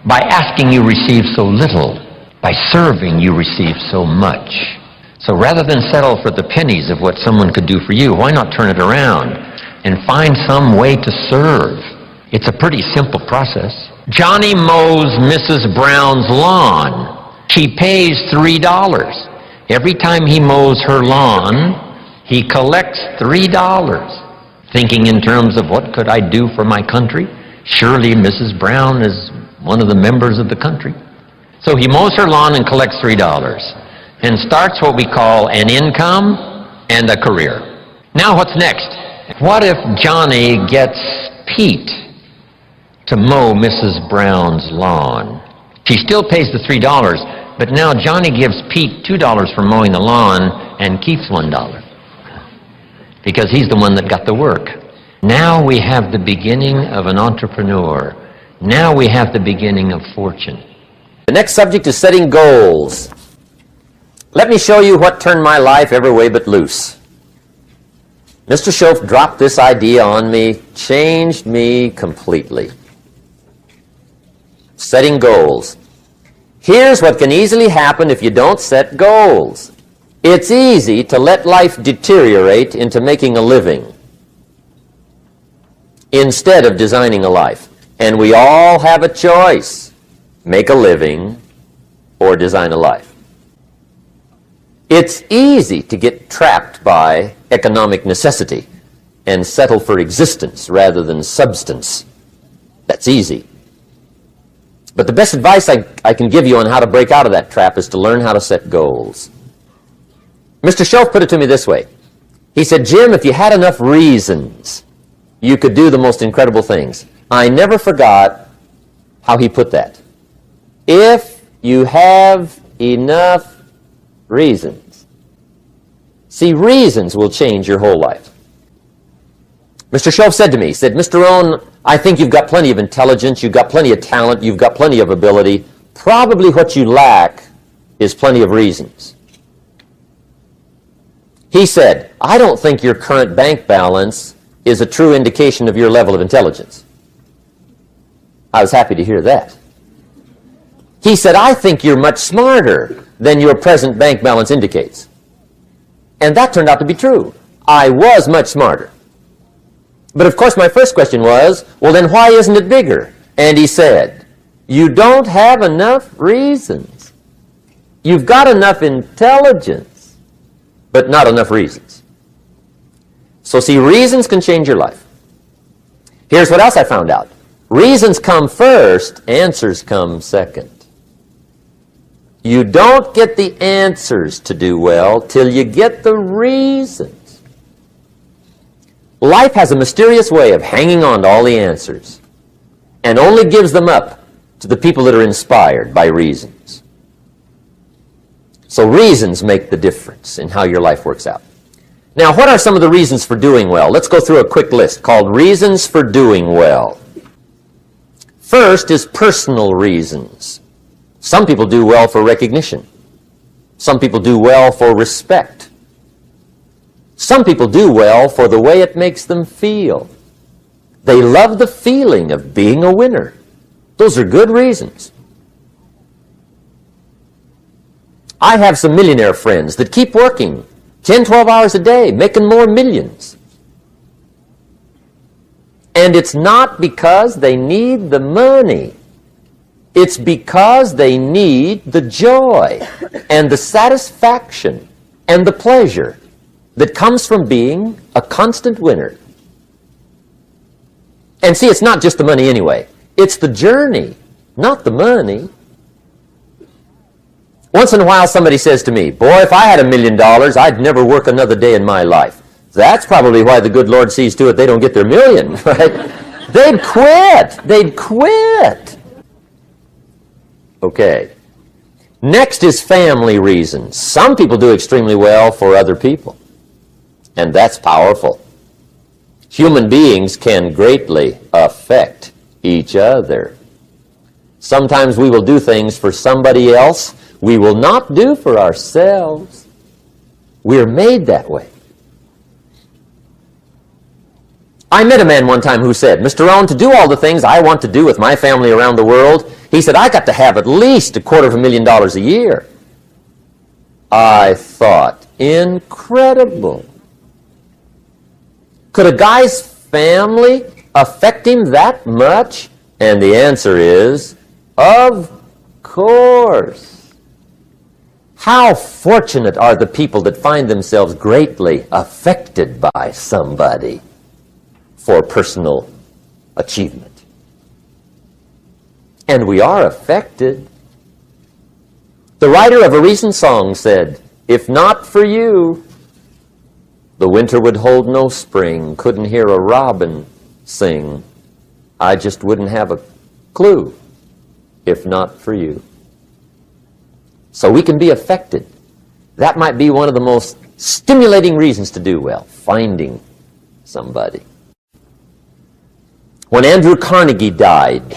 By asking, you receive so little. By serving, you receive so much. So rather than settle for the pennies of what someone could do for you, why not turn it around and find some way to serve? It's a pretty simple process. Johnny mows Mrs. Brown's lawn. She pays $3. Every time he mows her lawn, he collects $3. Thinking in terms of what could I do for my country? Surely Mrs. Brown is one of the members of the country. So he mows her lawn and collects $3 and starts what we call an income and a career. Now what's next? What if Johnny gets Pete to mow Mrs. Brown's lawn? She still pays the $3, but now Johnny gives Pete $2 for mowing the lawn and keeps $1 because he's the one that got the work. Now we have the beginning of an entrepreneur. Now we have the beginning of fortune. The next subject is setting goals. Let me show you what turned my life every way but loose. Mr. Schoaf dropped this idea on me, changed me completely. Setting goals. Here's what can easily happen if you don't set goals. It's easy to let life deteriorate into making a living instead of designing a life. And we all have a choice. Make a living or design a life. It's easy to get trapped by economic necessity and settle for existence rather than substance. That's easy. But the best advice I can give you on how to break out of that trap is to learn how to set goals. Mr. Schoaf put it to me this way. He said, Jim, if you had enough reasons, you could do the most incredible things. I never forgot how he put that. If you have enough reasons. See, reasons will change your whole life. Mr. Schoaf said to me, he said, Mr. Rohn, I think you've got plenty of intelligence, you've got plenty of talent, you've got plenty of ability. Probably what you lack is plenty of reasons. He said, I don't think your current bank balance is a true indication of your level of intelligence. I was happy to hear that. He said, I think you're much smarter than your present bank balance indicates. And that turned out to be true. I was much smarter. But of course my first question was, well then why isn't it bigger? And he said, you don't have enough reasons. You've got enough intelligence, but not enough reasons. So see, reasons can change your life. Here's what else I found out. Reasons come first, answers come second. You don't get the answers to do well till you get the reasons. Life has a mysterious way of hanging on to all the answers and only gives them up to the people that are inspired by reasons. So reasons make the difference in how your life works out. Now, what are some of the reasons for doing well? Let's go through a quick list called Reasons for Doing Well. First is personal reasons. Some people do well for recognition. Some people do well for respect. Some people do well for the way it makes them feel. They love the feeling of being a winner. Those are good reasons. I have some millionaire friends that keep working 10, 12 hours a day, making more millions. And it's not because they need the money. It's because they need the joy and the satisfaction and the pleasure that comes from being a constant winner. And see, it's not just the money anyway. It's the journey, not the money. Once in a while somebody says to me, boy, if I had $1 million, I'd never work another day in my life. That's probably why the good Lord sees to it they don't get their million, right? They'd quit. They'd quit. Okay. Next is family reasons. Some people do extremely well for other people, and that's powerful. Human beings can greatly affect each other. Sometimes we will do things for somebody else we will not do for ourselves. We're made that way. I met a man one time who said, Mr. Rohn, to do all the things I want to do with my family around the world, He said, I got to have at least $250,000 a year. I thought, incredible. Could a guy's family affect him that much? And the answer is, of course. How fortunate are the people that find themselves greatly affected by somebody for personal achievement. And we are affected. The writer of a recent song said, if not for you, the winter would hold no spring, couldn't hear a robin sing. I just wouldn't have a clue if not for you. So we can be affected. That might be one of the most stimulating reasons to do well, finding somebody. When Andrew Carnegie died,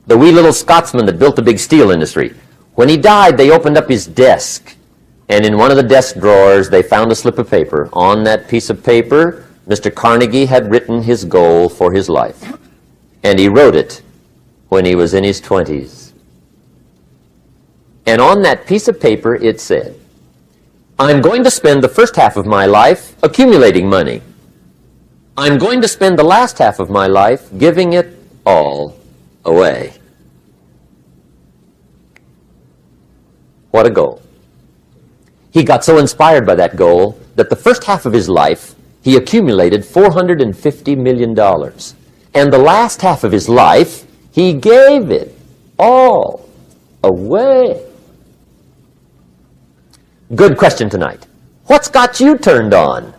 the wee little Scotsman that built the big steel industry, when he died, they opened up his desk, and in one of the desk drawers, they found a slip of paper. On that piece of paper, Mr. Carnegie had written his goal for his life, and he wrote it when he was in his 20s. And on that piece of paper, it said, I'm going to spend the first half of my life accumulating money. I'm going to spend the last half of my life giving it all away. What a goal. He got so inspired by that goal that the first half of his life, he accumulated $450 million. And the last half of his life, he gave it all away. Good question tonight. What's got you turned on?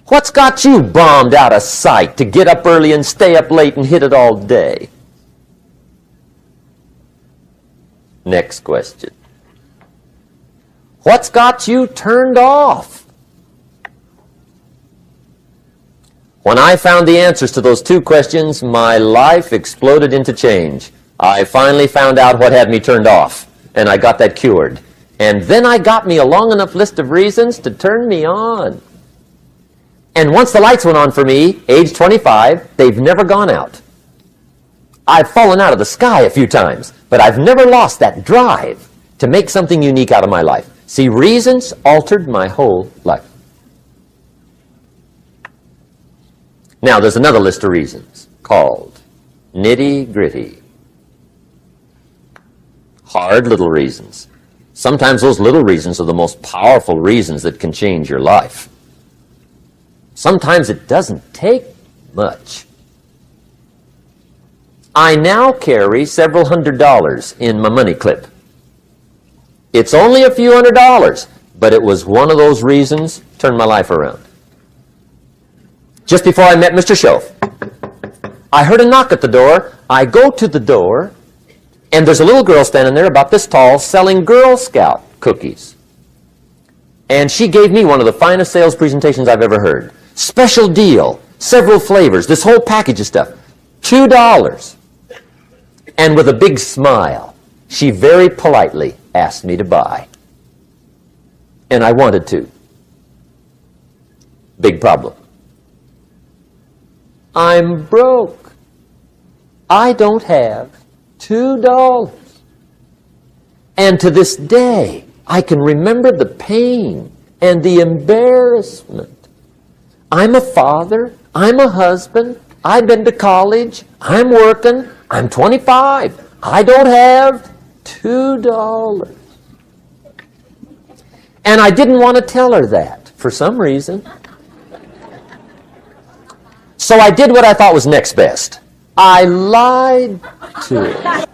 What's got you bombed out of sight to get up early and stay up late and hit it all day? Next question. What's got you turned off? When I found the answers to those two questions, my life exploded into change. I finally found out what had me turned off, and I got that cured. And then I got me a long enough list of reasons to turn me on. And once the lights went on for me, age 25, they've never gone out. I've fallen out of the sky a few times, but I've never lost that drive to make something unique out of my life. See, reasons altered my whole life. Now, there's another list of reasons called nitty-gritty. Hard little reasons. Sometimes those little reasons are the most powerful reasons that can change your life. Sometimes it doesn't take much. I now carry several $100s in my money clip. It's only a few $100s, but it was one of those reasons turned my life around. Just before I met Mr. Schoaf, I heard a knock at the door. I go to the door, and there's a little girl standing there about this tall selling Girl Scout cookies. And she gave me one of the finest sales presentations I've ever heard. Special deal, several flavors, this whole package of stuff, $2. And with a big smile, she very politely asked me to buy. And I wanted to. Big problem. I'm broke. I don't have $2. And to this day, I can remember the pain and the embarrassment. I'm a father. I'm a husband. I've been to college. I'm working. I'm 25. I don't have $2. And I didn't want to tell her that for some reason. So I did what I thought was next best. I lied to her.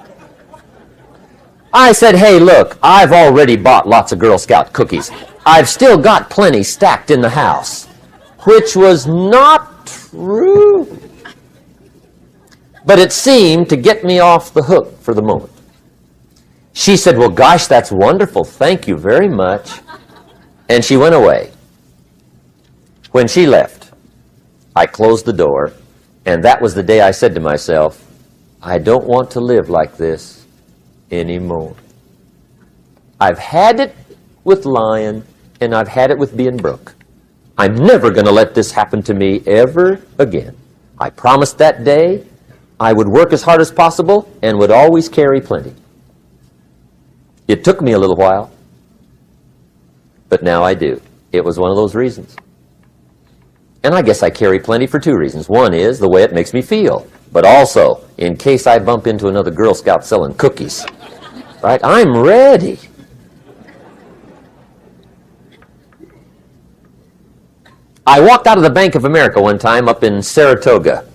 I said, hey, look, I've already bought lots of Girl Scout cookies. I've still got plenty stacked in the house, which was not true. But it seemed to get me off the hook for the moment. She said, well, gosh, that's wonderful. Thank you very much. And she went away. When she left, I closed the door, and that was the day I said to myself, I don't want to live like this anymore. I've had it with lying, and I've had it with being broke. I'm never going to let this happen to me ever again. I promised that day, I would work as hard as possible and would always carry plenty. It took me a little while, but now I do. It was one of those reasons. And I guess I carry plenty for two reasons. One is the way it makes me feel, but also in case I bump into another Girl Scout selling cookies. Right? I'm ready. I walked out of the Bank of America one time up in Saratoga,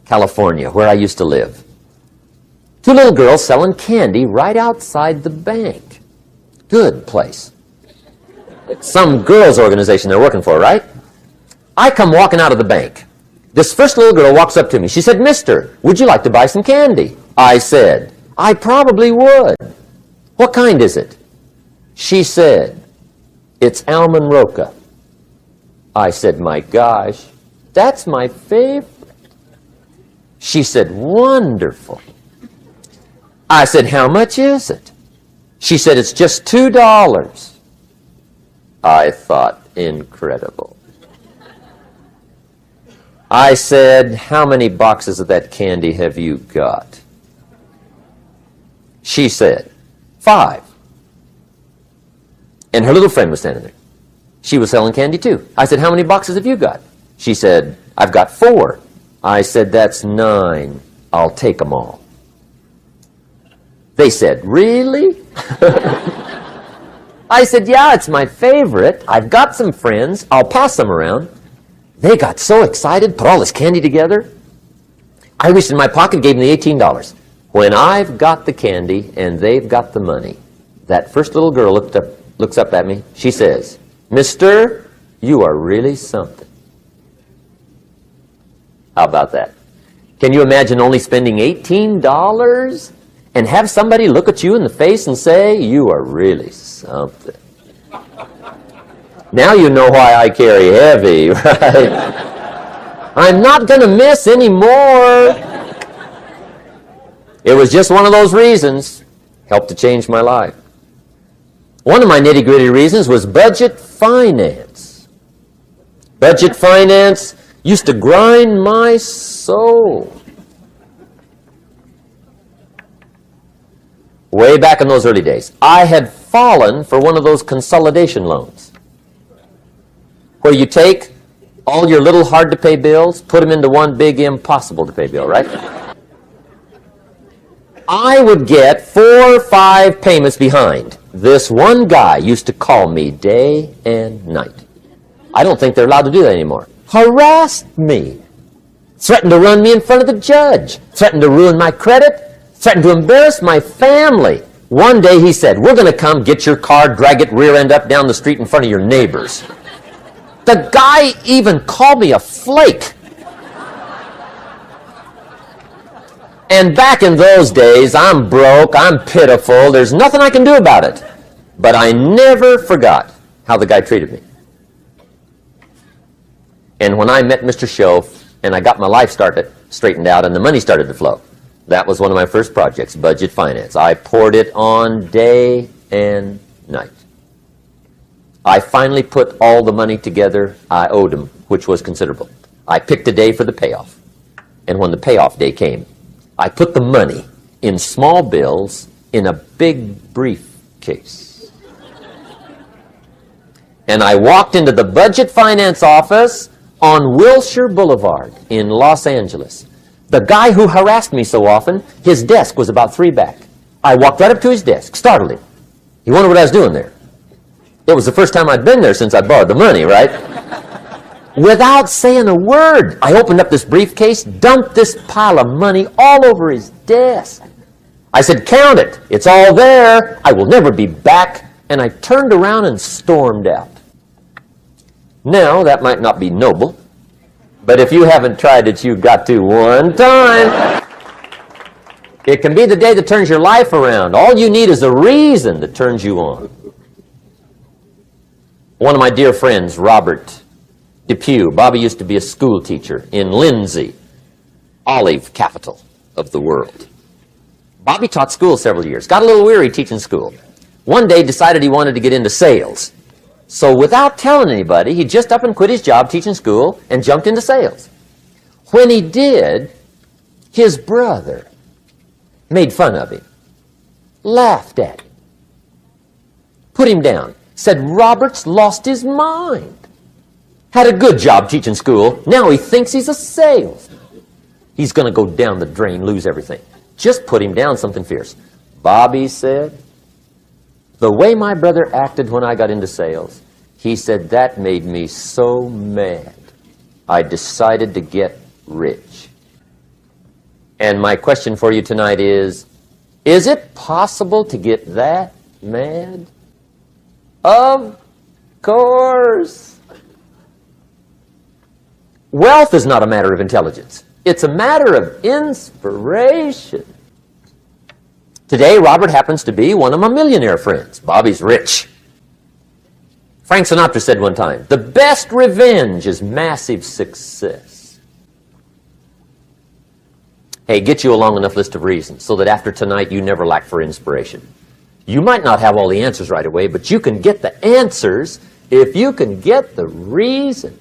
California, where I used to live. Two little girls selling candy right outside the bank. Good place. Some girls' organization they're working for, right? I come walking out of the bank. This first little girl walks up to me. She said, "Mister, would you like to buy some candy?" I said, "I probably would." "What kind is it?" She said, "It's almond roca." I said, "My gosh, that's my favorite." She said, "Wonderful." I said, "How much is it?" She said, "It's just $2. I thought, incredible. I said, "How many boxes of that candy have you got?" She said, 5. And her little friend was standing there. She was selling candy too. I said, "How many boxes have you got?" She said, "I've got 4. I said, "That's 9. I'll take them all." They said, "Really?" I said, "Yeah, it's my favorite. I've got some friends. I'll pass them around." They got so excited, put all this candy together. I reached in my pocket, gave them the $18. When I've got the candy and they've got the money, that first little girl looks up at me. She says, "Mister, you are really something." How about that? Can you imagine only spending $18 and have somebody look at you in the face and say, "You are really something"? Now you know why I carry heavy, right? I'm not going to miss anymore. It was just one of those reasons. Helped to change my life. One of my nitty-gritty reasons was budget finance. Budget finance used to grind my soul. Way back in those early days, I had fallen for one of those consolidation loans, where you take all your little hard-to-pay bills, put them into one big impossible-to-pay bill, right? I would get 4 or 5 payments behind. This one guy used to call me day and night. I don't think they're allowed to do that anymore. Harassed me. Threatened to run me in front of the judge. Threatened to ruin my credit. Threatened to embarrass my family. One day he said, "We're going to come get your car, drag it rear end up down the street in front of your neighbors." The guy even called me a flake. And back in those days, I'm broke, I'm pitiful, there's nothing I can do about it. But I never forgot how the guy treated me. And when I met Mr. Schoaf and I got my life straightened out and the money started to flow, that was one of my first projects, budget finance. I poured it on day and night. I finally put all the money together I owed him, which was considerable. I picked a day for the payoff. And when the payoff day came, I put the money in small bills in a big briefcase. And I walked into the budget finance office on Wilshire Boulevard in Los Angeles. The guy who harassed me so often, his desk was about 3 back. I walked right up to his desk, startled him. He wondered what I was doing there. It was the first time I'd been there since I borrowed the money, right? Without saying a word, I opened up this briefcase, dumped this pile of money all over his desk. I said, "Count it. It's all there. I will never be back." And I turned around and stormed out. Now, that might not be noble, but if you haven't tried it, you've got to one time. It can be the day that turns your life around. All you need is a reason that turns you on. One of my dear friends, Robert Depew, Bobby used to be a school teacher in Lindsay, olive capital of the world. Bobby taught school several years, got a little weary teaching school. One day decided he wanted to get into sales. So without telling anybody, he just up and quit his job teaching school and jumped into sales. When he did, His brother made fun of him, laughed at him, put him down, said Robert's lost his mind. Had a good job teaching school. Now he thinks he's a salesman. He's going to go down the drain, lose everything. Just put him down something fierce. Bobby said, the way my brother acted when I got into sales, he said that made me so mad. I decided to get rich. And my question for you tonight is it possible to get that mad? Of course. Wealth is not a matter of intelligence. It's a matter of inspiration. Today, Robert happens to be one of my millionaire friends. Bobby's rich. Frank Sinatra said one time, the best revenge is massive success. Hey, get you a long enough list of reasons so that after tonight you never lack for inspiration. You might not have all the answers right away, but you can get the answers if you can get the reasons.